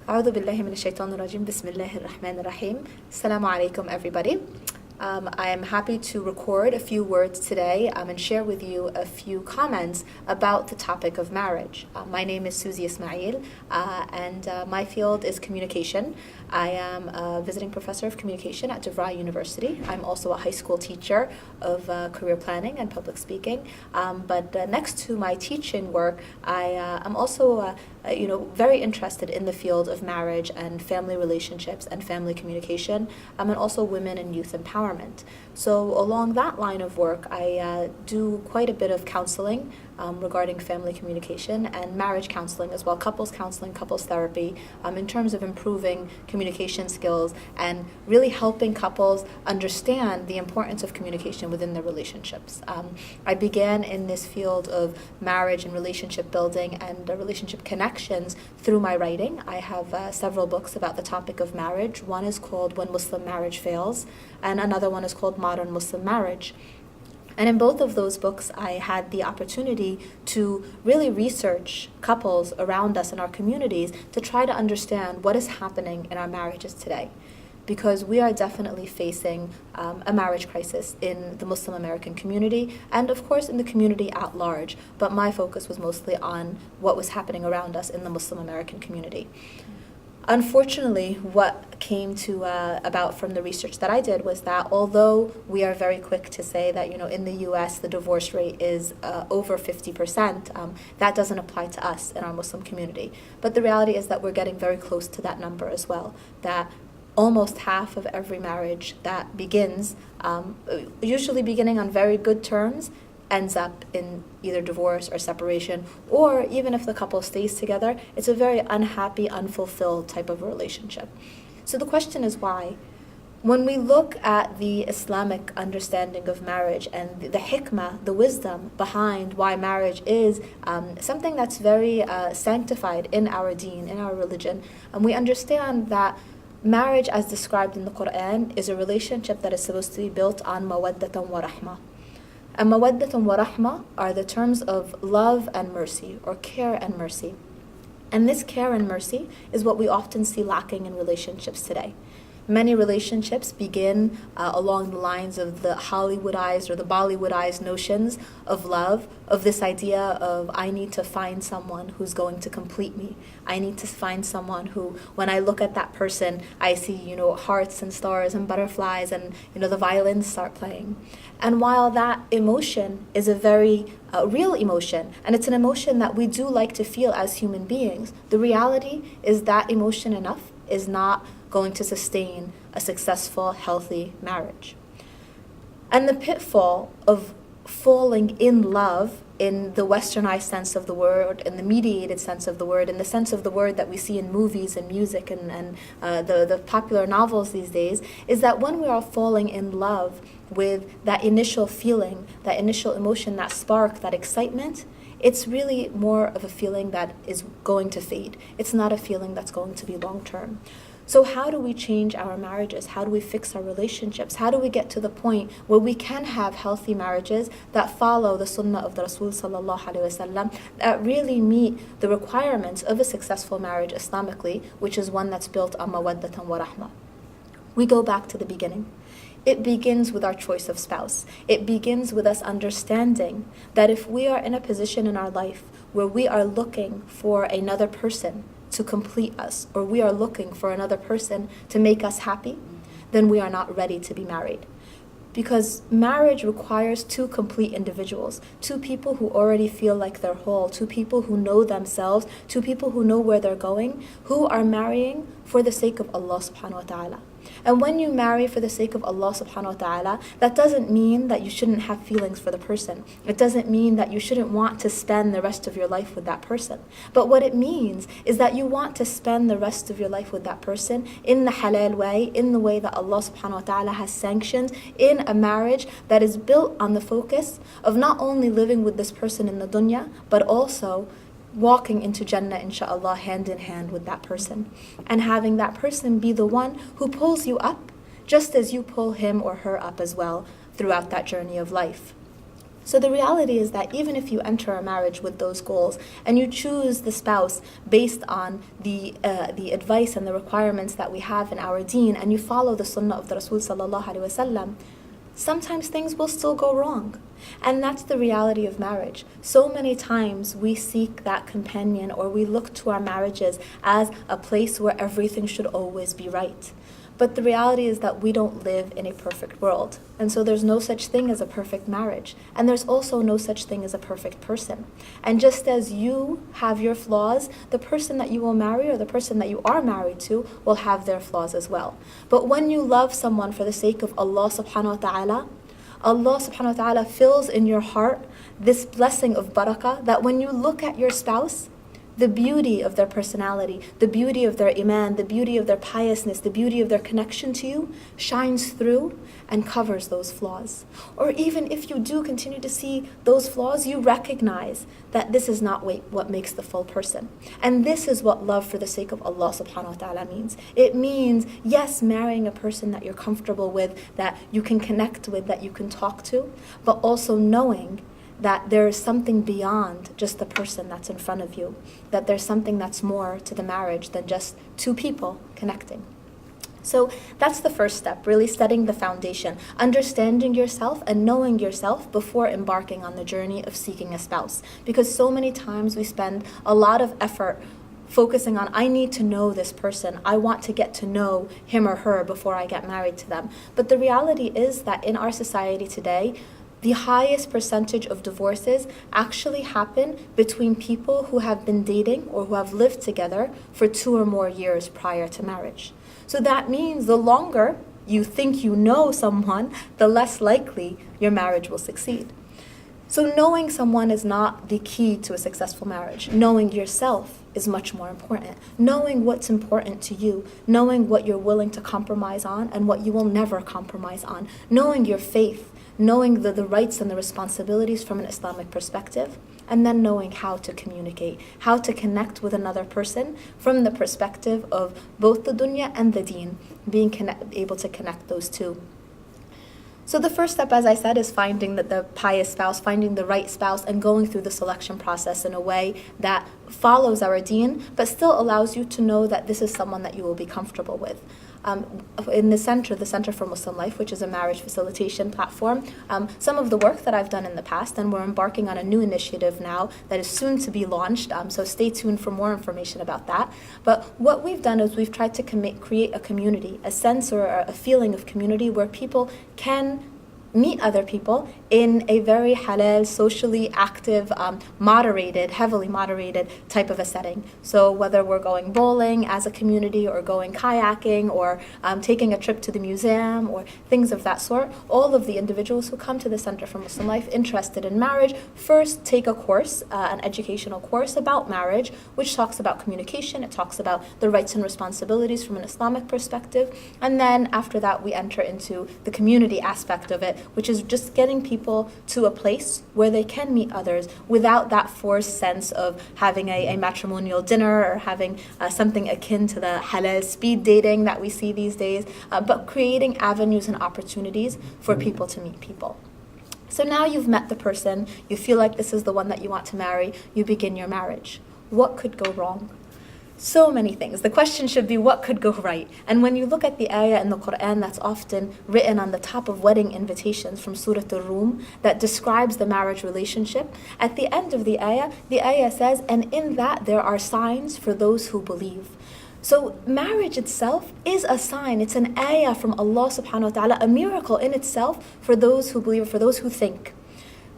أعوذ بالله من الشيطان الرجيم بسم الله الرحمن الرحيم. Assalamu alaikum, everybody. I am happy to record a few words today and share with you a few comments about the topic of marriage. My name is Suzy Ismail and my field is communication. I am a visiting professor of communication at DeVry University. I'm also a high school teacher of career planning and public speaking. But next to my teaching work, I am also very interested in the field of marriage and family relationships and family communication, and also women and youth empowerment. So along that line of work, I do quite a bit of counseling regarding family communication and marriage counseling as well, couples counseling, couples therapy, in terms of improving communication skills and really helping couples understand the importance of communication within their relationships. I began in this field of marriage and relationship building and relationship connections through my writing. I have several books about the topic of marriage. One is called When Muslim Marriage Fails, and another one is called Modern Muslim Marriage. And in both of those books, I had the opportunity to really research couples around us in our communities to try to understand what is happening in our marriages today. Because we are definitely facing a marriage crisis in the Muslim American community and of course in the community at large. But my focus was mostly on what was happening around us in the Muslim American community. Unfortunately, what came to about from the research that I did was that although we are very quick to say that in the U.S. the divorce rate is over 50%, that doesn't apply to us in our Muslim community. But the reality is that we're getting very close to that number as well. That almost half of every marriage that begins, usually beginning on very good terms, ends up in either divorce or separation, or even if the couple stays together, it's a very unhappy, unfulfilled type of relationship. So the question is why? When we look at the Islamic understanding of marriage and the hikmah, the wisdom behind why marriage is something that's very sanctified in our deen, in our religion, and we understand that marriage as described in the Quran is a relationship that is supposed to be built on mawaddatan wa rahmah. And mawaddatan wa rahmah are the terms of love and mercy, or care and mercy. And this care and mercy is what we often see lacking in relationships today. Many relationships begin along the lines of the Hollywoodized or the Bollywoodized notions of love, of this idea of I need to find someone who's going to complete me. I need to find someone who, when I look at that person, I see, hearts and stars and butterflies and, the violins start playing. And while that emotion is a very real emotion, and it's an emotion that we do like to feel as human beings, the reality is that emotion enough is not going to sustain a successful, healthy marriage. And the pitfall of falling in love in the westernized sense of the word, in the mediated sense of the word, in the sense of the word that we see in movies and music and the popular novels these days, is that when we are falling in love with that initial feeling, that initial emotion, that spark, that excitement, it's really more of a feeling that is going to fade. It's not a feeling that's going to be long-term. So how do we change our marriages? How do we fix our relationships? How do we get to the point where we can have healthy marriages that follow the sunnah of the Rasul sallallahu alaihi wasallam, that really meet the requirements of a successful marriage Islamically, which is one that's built on mawaddatan wa rahmah? We go back to the beginning. It begins with our choice of spouse. It begins with us understanding that if we are in a position in our life where we are looking for another person to complete us, or we are looking for another person to make us happy, then we are not ready to be married. Because marriage requires two complete individuals, two people who already feel like they're whole, two people who know themselves, two people who know where they're going, who are marrying for the sake of Allah subhanahu wa ta'ala. And when you marry for the sake of Allah subhanahu wa ta'ala, that doesn't mean that you shouldn't have feelings for the person. It doesn't mean that you shouldn't want to spend the rest of your life with that person. But what it means is that you want to spend the rest of your life with that person in the halal way, in the way that Allah subhanahu wa ta'ala has sanctioned, in a marriage that is built on the focus of not only living with this person in the dunya, but also walking into Jannah, inshaAllah, hand in hand with that person. And having that person be the one who pulls you up, just as you pull him or her up as well throughout that journey of life. So the reality is that even if you enter a marriage with those goals and you choose the spouse based on the advice and the requirements that we have in our deen, and you follow the sunnah of the Rasul sallallahu alaihi wasallam, sometimes things will still go wrong. And that's the reality of marriage. So many times we seek that companion, or we look to our marriages as a place where everything should always be right. But the reality is that we don't live in a perfect world. And so there's no such thing as a perfect marriage. And there's also no such thing as a perfect person. And just as you have your flaws, the person that you will marry or the person that you are married to will have their flaws as well. But when you love someone for the sake of Allah subhanahu wa ta'ala, Allah subhanahu wa ta'ala fills in your heart this blessing of barakah, that when you look at your spouse, the beauty of their personality, the beauty of their iman, the beauty of their piousness, the beauty of their connection to you shines through and covers those flaws. Or even if you do continue to see those flaws, you recognize that this is not what makes the full person. And this is what love for the sake of Allah subhanahu wa ta'ala means. It means, yes, marrying a person that you're comfortable with, that you can connect with, that you can talk to, but also knowing that there is something beyond just the person that's in front of you, that there's something that's more to the marriage than just two people connecting. So that's the first step, really setting the foundation, understanding yourself and knowing yourself before embarking on the journey of seeking a spouse. Because so many times we spend a lot of effort focusing on, I need to know this person, I want to get to know him or her before I get married to them. But the reality is that in our society today, the highest percentage of divorces actually happen between people who have been dating or who have lived together for 2 or more years prior to marriage. So that means the longer you think you know someone, the less likely your marriage will succeed. So knowing someone is not the key to a successful marriage. Knowing yourself is much more important. Knowing what's important to you, knowing what you're willing to compromise on and what you will never compromise on, knowing your faith, knowing the rights and the responsibilities from an Islamic perspective, and then knowing how to communicate, how to connect with another person from the perspective of both the dunya and the deen, being able to connect those two. So the first step, as I said, is finding the pious spouse, finding the right spouse, and going through the selection process in a way that follows our deen, but still allows you to know that this is someone that you will be comfortable with. In the Center for Muslim Life, which is a marriage facilitation platform, some of the work that I've done in the past, and we're embarking on a new initiative now that is soon to be launched, so stay tuned for more information about that. But what we've done is we've tried to create a community, a sense or a feeling of community where people can meet other people in a very halal, socially active, heavily moderated type of a setting. So whether we're going bowling as a community or going kayaking or taking a trip to the museum or things of that sort, all of the individuals who come to the Center for Muslim Life interested in marriage first take a course, an educational course about marriage, which talks about communication, it talks about the rights and responsibilities from an Islamic perspective, and then after that we enter into the community aspect of it, which is just getting people to a place where they can meet others without that forced sense of having a matrimonial dinner or having something akin to the halal speed dating that we see these days, but creating avenues and opportunities for people to meet people. So now you've met the person, you feel like this is the one that you want to marry, you begin your marriage. What could go wrong? So many things. The question should be, what could go right? And when you look at the ayah in the Quran that's often written on the top of wedding invitations from Surah Ar-Rum that describes the marriage relationship, at the end of the ayah says, and in that there are signs for those who believe. So marriage itself is a sign. It's an ayah from Allah subhanahu wa ta'ala, a miracle in itself for those who believe, for those who think.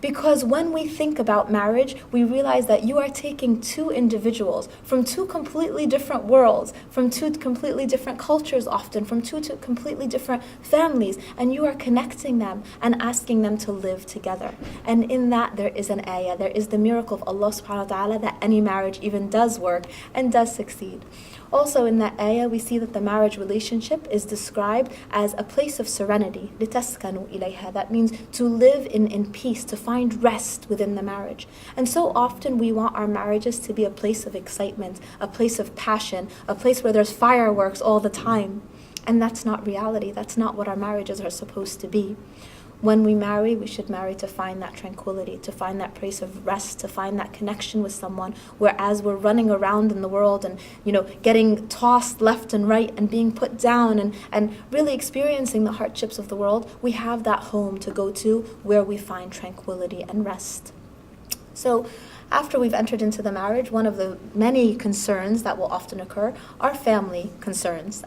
Because when we think about marriage, we realize that you are taking two individuals from two completely different worlds, from two completely different cultures often, from two completely different families, and you are connecting them and asking them to live together. And in that there is an ayah, there is the miracle of Allah subhanahu wa ta'ala that any marriage even does work and does succeed. Also in that ayah, we see that the marriage relationship is described as a place of serenity. لِتَسْكَنُوا إِلَيْهَا. That means to live in peace, to find rest within the marriage. And so often we want our marriages to be a place of excitement, a place of passion, a place where there's fireworks all the time. And that's not reality. That's not what our marriages are supposed to be. When we marry, we should marry to find that tranquility, to find that place of rest, to find that connection with someone, whereas we're running around in the world and, getting tossed left and right and being put down and really experiencing the hardships of the world, we have that home to go to where we find tranquility and rest. So after we've entered into the marriage, one of the many concerns that will often occur are family concerns.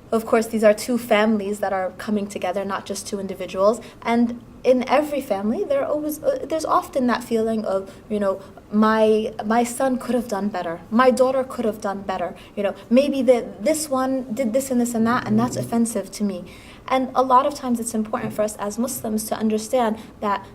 Of course, these are two families that are coming together, not just two individuals. And in every family, there's often that feeling of, my son could have done better. My daughter could have done better. Maybe this one did this and this and that, and that's offensive to me. And a lot of times it's important for us as Muslims to understand that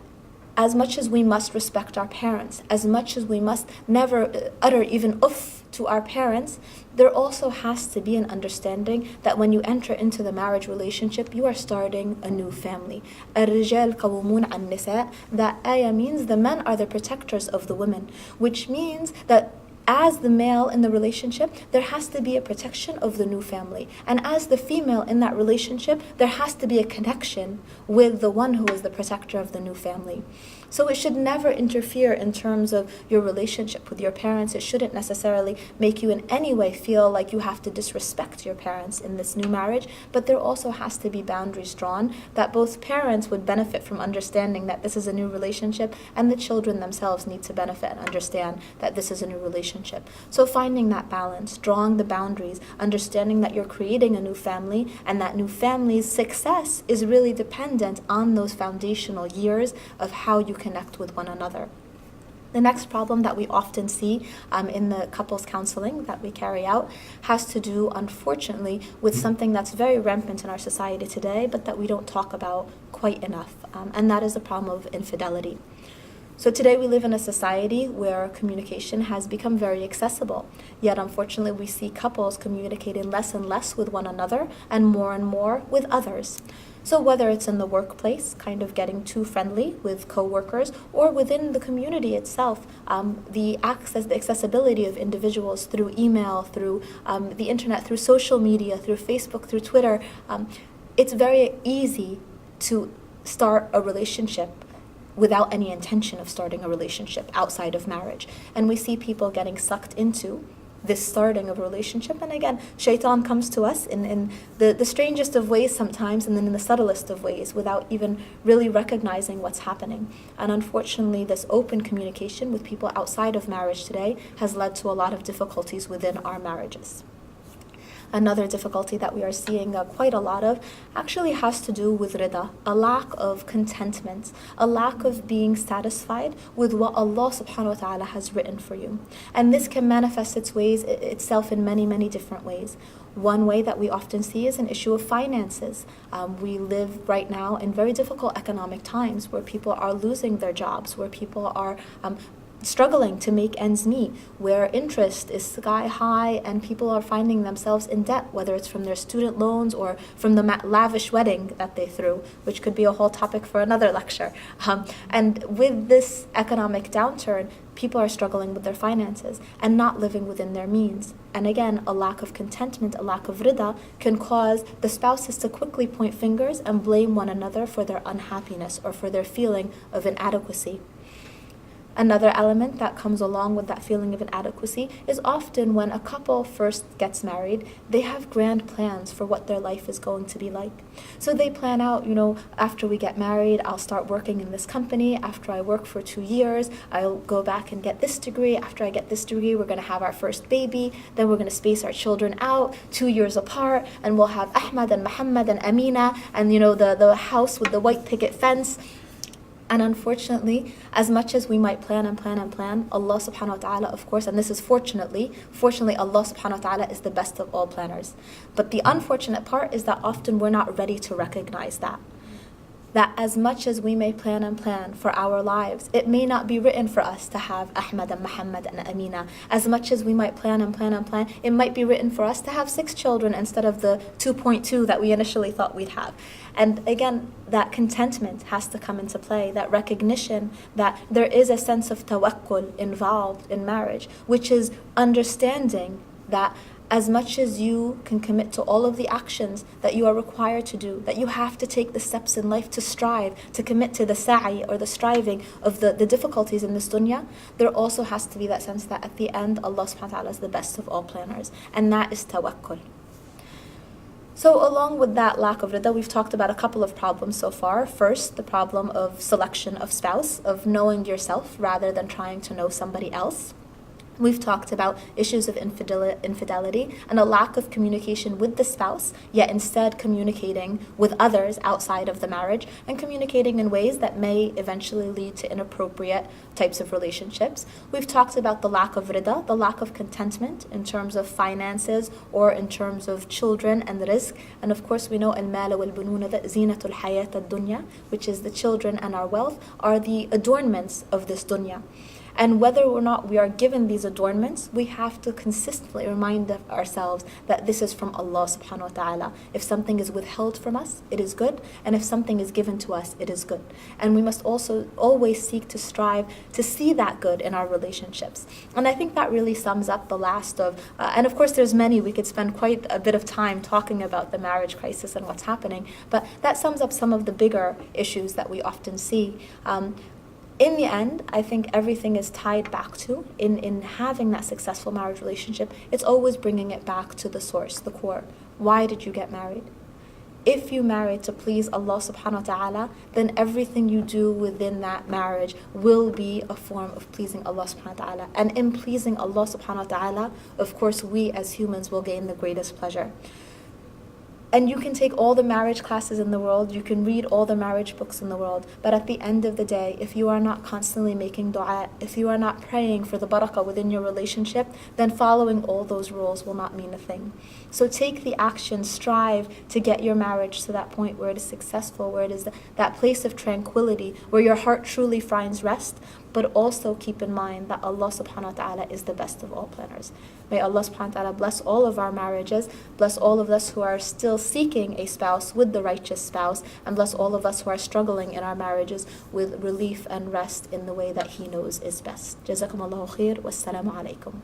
as much as we must respect our parents, as much as we must never utter even uff to our parents, there also has to be an understanding that when you enter into the marriage relationship, you are starting a new family. الرجال قوامون على النساء. That ayah means the men are the protectors of the women, which means that as the male in the relationship, there has to be a protection of the new family. And as the female in that relationship, there has to be a connection with the one who is the protector of the new family. So it should never interfere in terms of your relationship with your parents. It shouldn't necessarily make you in any way feel like you have to disrespect your parents in this new marriage, but there also has to be boundaries drawn that both parents would benefit from understanding that this is a new relationship, and the children themselves need to benefit and understand that this is a new relationship. So finding that balance, drawing the boundaries, understanding that you're creating a new family, and that new family's success is really dependent on those foundational years of how you connect with one another. The next problem that we often see in the couples counseling that we carry out has to do, unfortunately, with something that's very rampant in our society today, but that we don't talk about quite enough, and that is the problem of infidelity. So today we live in a society where communication has become very accessible, yet unfortunately we see couples communicating less and less with one another and more with others. So whether it's in the workplace, kind of getting too friendly with coworkers, or within the community itself, the accessibility of individuals through email, through the internet, through social media, through Facebook, through Twitter, it's very easy to start a relationship without any intention of starting a relationship outside of marriage. And we see people getting sucked into this starting of a relationship. And again, shaitan comes to us in the strangest of ways sometimes, and then in the subtlest of ways, without even really recognizing what's happening. And unfortunately, this open communication with people outside of marriage today has led to a lot of difficulties within our marriages. Another difficulty that we are seeing quite a lot of actually has to do with rida, a lack of contentment, a lack of being satisfied with what Allah subhanahu wa ta'ala has written for you. And this can manifest itself in many different ways. One way that we often see is an issue of finances. We live right now in very difficult economic times where people are losing their jobs, where people are struggling to make ends meet, where interest is sky high and people are finding themselves in debt, whether it's from their student loans or from the lavish wedding that they threw, which could be a whole topic for another lecture. And with this economic downturn, people are struggling with their finances and not living within their means. And again, a lack of contentment, a lack of rida can cause the spouses to quickly point fingers and blame one another for their unhappiness or for their feeling of inadequacy. Another element that comes along with that feeling of inadequacy is often when a couple first gets married, they have grand plans for what their life is going to be like. So they plan out, after we get married, I'll start working in this company. After I work for 2 years, I'll go back and get this degree. After I get this degree, we're going to have our first baby. Then we're going to space our children out 2 years apart, and we'll have Ahmad and Muhammad and Amina and, the house with the white picket fence. And unfortunately, as much as we might plan, Allah subhanahu wa ta'ala, of course, and this is fortunately, Allah subhanahu wa ta'ala is the best of all planners. But the unfortunate part is that often we're not ready to recognize that as much as we may plan for our lives, it may not be written for us to have Ahmad and Muhammad and Amina. As much as we might plan, it might be written for us to have 6 children instead of the 2.2 that we initially thought we'd have. And again, that contentment has to come into play, that recognition that there is a sense of tawakkul involved in marriage, which is understanding that as much as you can commit to all of the actions that you are required to do, that you have to take the steps in life to strive, to commit to the sa'i or the striving of the difficulties in this dunya, there also has to be that sense that at the end, Allah subhanahu wa ta'ala is the best of all planners. And that is tawakkul. So along with that lack of rida, we've talked about a couple of problems so far. First, the problem of selection of spouse, of knowing yourself rather than trying to know somebody else. We've talked about issues of infidelity and a lack of communication with the spouse, yet instead communicating with others outside of the marriage and communicating in ways that may eventually lead to inappropriate types of relationships. We've talked about the lack of rida, the lack of contentment in terms of finances or in terms of children and rizq. And of course we know al-mal wal-bununa, that zinatul hayat ad-dunya, which is the children and our wealth, are the adornments of this dunya. And whether or not we are given these adornments, we have to consistently remind ourselves that this is from Allah subhanahu wa ta'ala. If something is withheld from us, it is good. And if something is given to us, it is good. And we must also always seek to strive to see that good in our relationships. And I think that really sums up the last of, and of course there's many, we could spend quite a bit of time talking about the marriage crisis and what's happening, but that sums up some of the bigger issues that we often see. In the end, I think everything is tied back to, in having that successful marriage relationship, it's always bringing it back to the source, the core. Why did you get married? If you married to please Allah subhanahu wa ta'ala, then everything you do within that marriage will be a form of pleasing Allah subhanahu wa ta'ala. And in pleasing Allah subhanahu wa ta'ala, of course, we as humans will gain the greatest pleasure. And you can take all the marriage classes in the world, you can read all the marriage books in the world, but at the end of the day, if you are not constantly making dua, if you are not praying for the barakah within your relationship, then following all those rules will not mean a thing. So take the action, strive to get your marriage to that point where it is successful, where it is that place of tranquility, where your heart truly finds rest, but also keep in mind that Allah subhanahu wa ta'ala is the best of all planners. May Allah subhanahu wa ta'ala bless all of our marriages, bless all of us who are still seeking a spouse with the righteous spouse, and bless all of us who are struggling in our marriages with relief and rest in the way that He knows is best. Jazakum Allahu khair. Wassalamu alaikum.